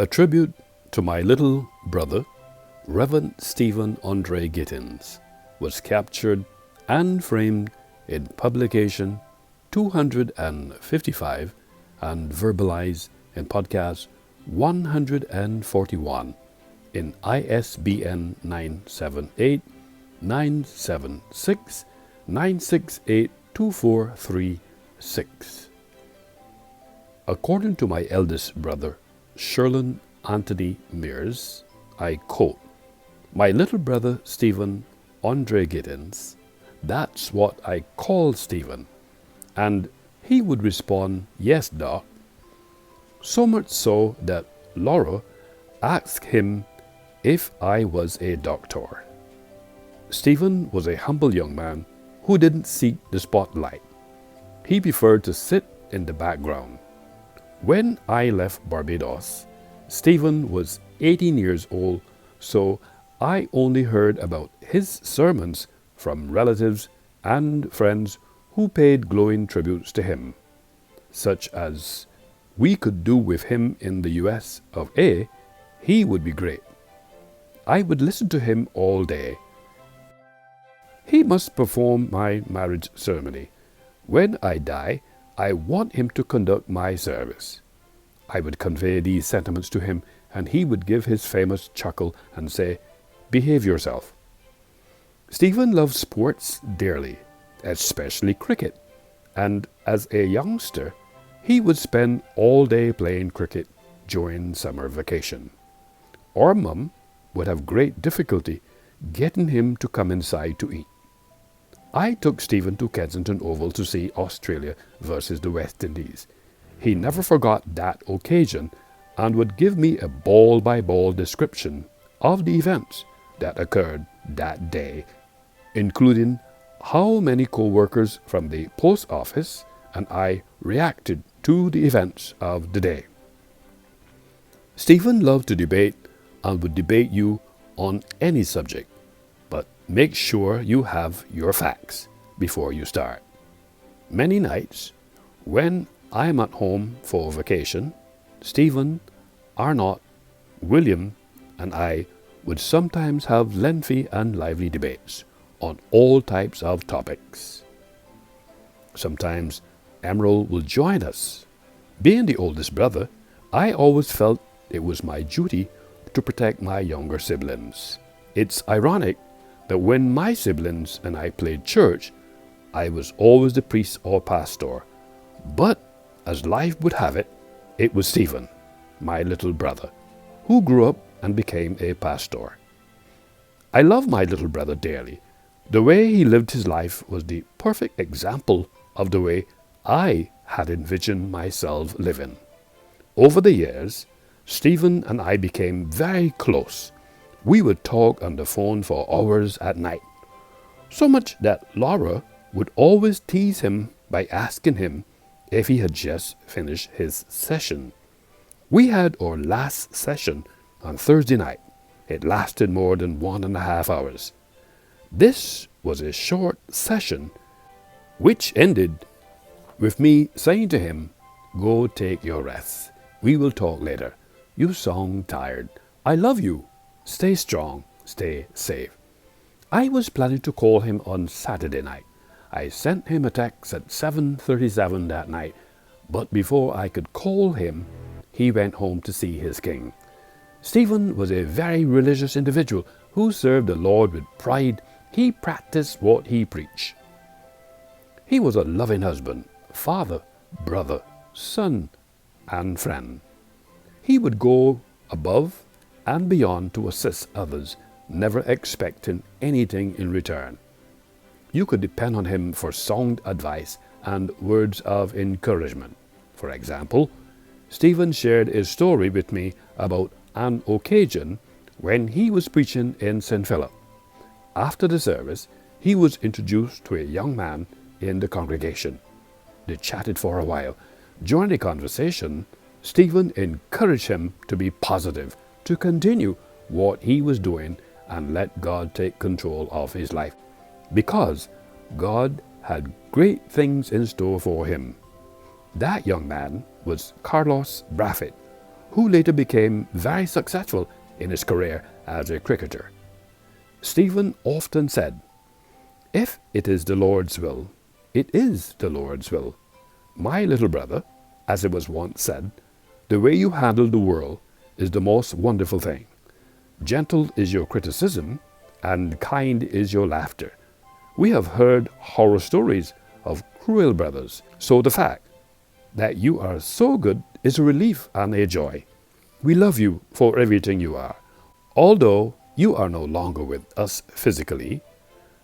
A tribute to my little brother, Reverend Stephen Andre Gittens, was captured and framed in publication 255 and verbalized in podcast 141 in ISBN 978-976-968-2436. According to my eldest brother, Sherlin Anthony Mears, I quote, "My little brother Stephen Andre Gittens, that's what I call Stephen." And he would respond, "Yes, Doc." So much so that Laura asked him if I was a doctor. Stephen was a humble young man who didn't seek the spotlight. He preferred to sit in the background. When I left Barbados, Stephen was 18 years old, so I only heard about his sermons from relatives and friends who paid glowing tributes to him, such as, "We could do with him in the US of A, he would be great." I would listen to him all day. "He must perform my marriage ceremony. When I die, I want him to conduct my service." I would convey these sentiments to him, and he would give his famous chuckle and say, "Behave yourself." Stephen loved sports dearly, especially cricket, and as a youngster, he would spend all day playing cricket during summer vacation. Our mum would have great difficulty getting him to come inside to eat. I took Stephen to Kensington Oval to see Australia versus the West Indies. He never forgot that occasion and would give me a ball-by-ball description of the events that occurred that day, including how many co-workers from the post office and I reacted to the events of the day. Stephen loved to debate and would debate you on any subject, but make sure you have your facts before you start. Many nights, when I am at home for vacation, Stephen, Arnott, William, and I would sometimes have lengthy and lively debates on all types of topics. Sometimes Emerald will join us. Being the oldest brother, I always felt it was my duty to protect my younger siblings. It's ironic that when my siblings and I played church, I was always the priest or pastor. But as life would have it, it was Stephen, my little brother, who grew up and became a pastor. I love my little brother dearly. The way he lived his life was the perfect example of the way I had envisioned myself living. Over the years, Stephen and I became very close. We would talk on the phone for hours at night, so much that Laura would always tease him by asking him if he had just finished his session. We had our last session on Thursday night. It lasted more than 1.5 hours. This was a short session, which ended with me saying to him, "Go take your rest. We will talk later. You sound tired. I love you. Stay strong. Stay safe." I was planning to call him on Saturday night. I sent him a text at 7:37 that night, but before I could call him, he went home to see his king. Stephen was a very religious individual who served the Lord with pride. He practiced what he preached. He was a loving husband, father, brother, son, and friend. He would go above and beyond to assist others, never expecting anything in return. You could depend on him for sound advice and words of encouragement. For example, Stephen shared a story with me about an occasion when he was preaching in St. Philip. After the service, he was introduced to a young man in the congregation. They chatted for a while. During the conversation, Stephen encouraged him to be positive, to continue what he was doing and let God take control of his life, because God had great things in store for him. That young man was Carlos Braffett, who later became very successful in his career as a cricketer. Stephen often said, "If it is the Lord's will, it is the Lord's will. My little brother," as it was once said, "the way you handle the world is the most wonderful thing. Gentle is your criticism, and kind is your laughter. We have heard horror stories of cruel brothers, so the fact that you are so good is a relief and a joy. We love you for everything you are. Although you are no longer with us physically,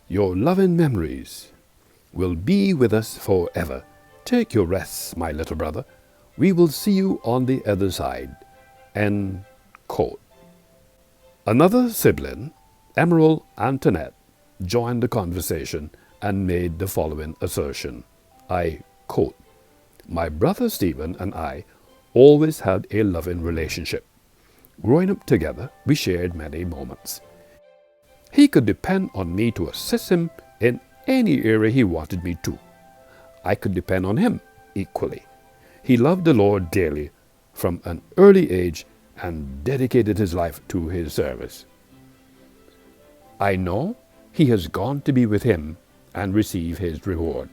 your loving memories will be with us forever. Take your rest, my little brother. We will see you on the other side." End quote. Another sibling, Emerald Antoinette, joined the conversation and made the following assertion. I quote, "My brother Stephen and I always had a loving relationship. Growing up together, we shared many moments. He could depend on me to assist him in any area he wanted me to. I could depend on him equally. He loved the Lord dearly from an early age and dedicated his life to his service. I know he has gone to be with him and receive his reward.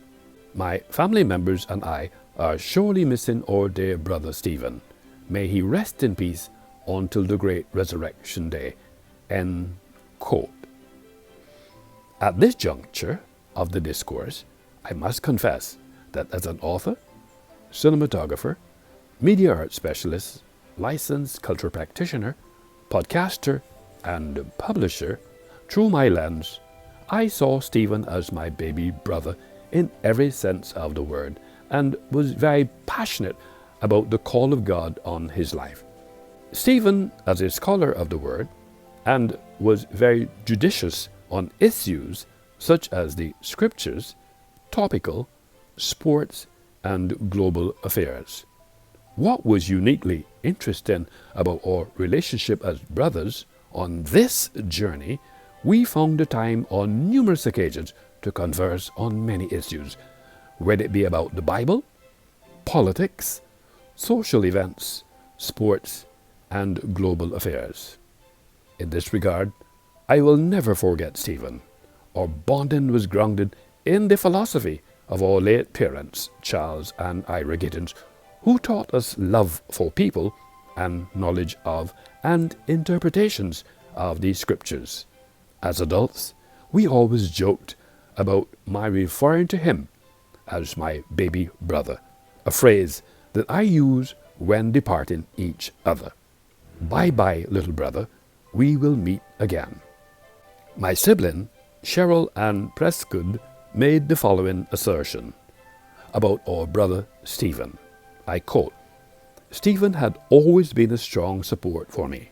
My family members and I are surely missing our dear brother Stephen. May he rest in peace until the great resurrection day." End quote. At this juncture of the discourse, I must confess that as an author, cinematographer, media arts specialist, licensed cultural practitioner, podcaster, and publisher, through my lens, I saw Stephen as my baby brother in every sense of the word, and was very passionate about the call of God on his life. Stephen, as a scholar of the word, and was very judicious on issues such as the scriptures, topical, sports, and global affairs. What was uniquely interesting about our relationship as brothers on this journey, we found the time on numerous occasions to converse on many issues, whether it be about the Bible, politics, social events, sports, and global affairs. In this regard, I will never forget Stephen. Our bonding was grounded in the philosophy of our late parents, Charles and Ira Gittens, who taught us love for people and knowledge of and interpretations of the scriptures. As adults, we always joked about my referring to him as my baby brother, a phrase that I use when departing each other. Bye-bye, little brother, we will meet again. My sibling, Cheryl Ann Prescott, made the following assertion about our brother Stephen. I quote, "Stephen had always been a strong support for me.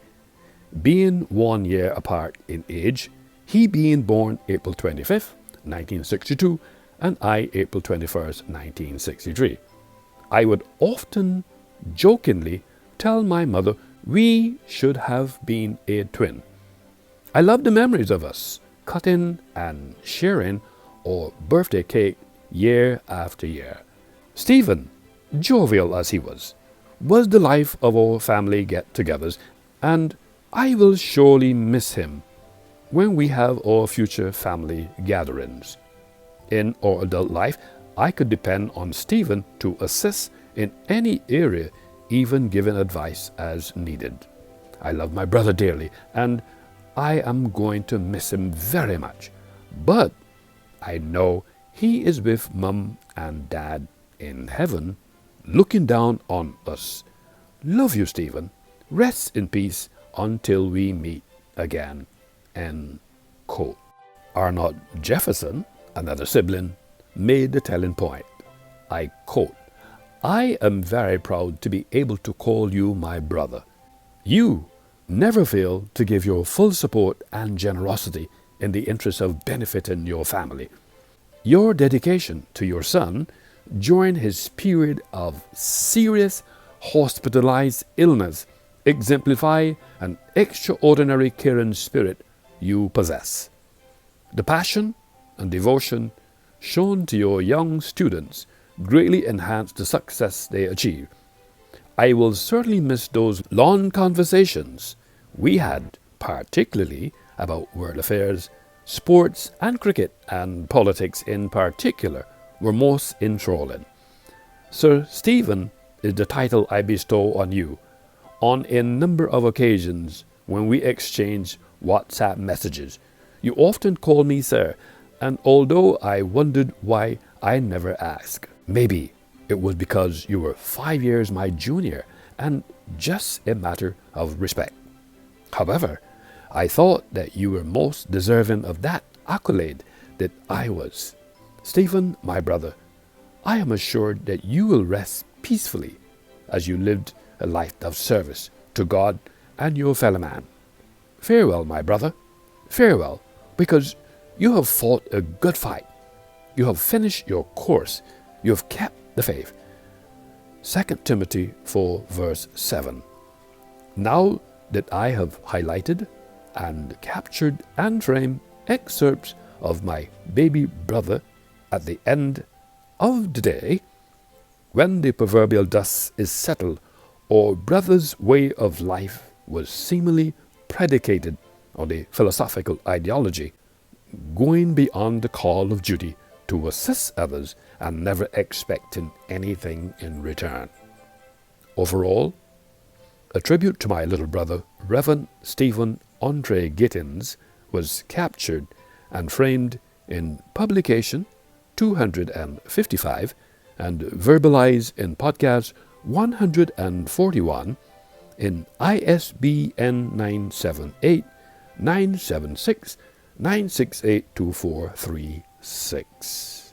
Being 1 year apart in age, he being born April 25th, 1962, and I April 21st, 1963. I would often jokingly tell my mother we should have been a twin. I love the memories of us cutting and sharing our birthday cake year after year. Stephen, jovial as he was the life of our family get-togethers, and I will surely miss him when we have our future family gatherings. In our adult life, I could depend on Stephen to assist in any area, even giving advice as needed. I love my brother dearly, and I am going to miss him very much. But I know he is with Mum and Dad in heaven, looking down on us. Love you, Stephen. Rest in peace until we meet again." End quote. Arnold Jefferson, another sibling, made the telling point. I quote, "I am very proud to be able to call you my brother. You never fail to give your full support and generosity in the interest of benefiting your family. Your dedication to your son during his period of serious hospitalized illness exemplify an extraordinary caring spirit you possess. The passion and devotion shown to your young students greatly enhance the success they achieve. I will certainly miss those long conversations we had, particularly about world affairs, sports and cricket, and politics in particular were most enthralling. Sir Stephen is the title I bestow on you on a number of occasions when we exchange WhatsApp messages. You often call me sir, and although I wondered why I never asked, maybe it was because you were 5 years my junior and just a matter of respect. However, I thought that you were most deserving of that accolade that I was. Stephen, my brother, I am assured that you will rest peacefully as you lived a life of service to God and your fellow man. Farewell, my brother. Farewell, because you have fought a good fight. You have finished your course. You have kept the faith. 2 Timothy 4 verse 7. Now that I have highlighted and captured and framed excerpts of my baby brother at the end of the day, when the proverbial dust is settled, our brother's way of life was seemingly predicated on a philosophical ideology, going beyond the call of duty to assist others and never expecting anything in return. Overall, a tribute to my little brother, Reverend Stephen Andre Gittens, was captured and framed in publication 255 and verbalized in podcast 141 in ISBN 978-976-9682436.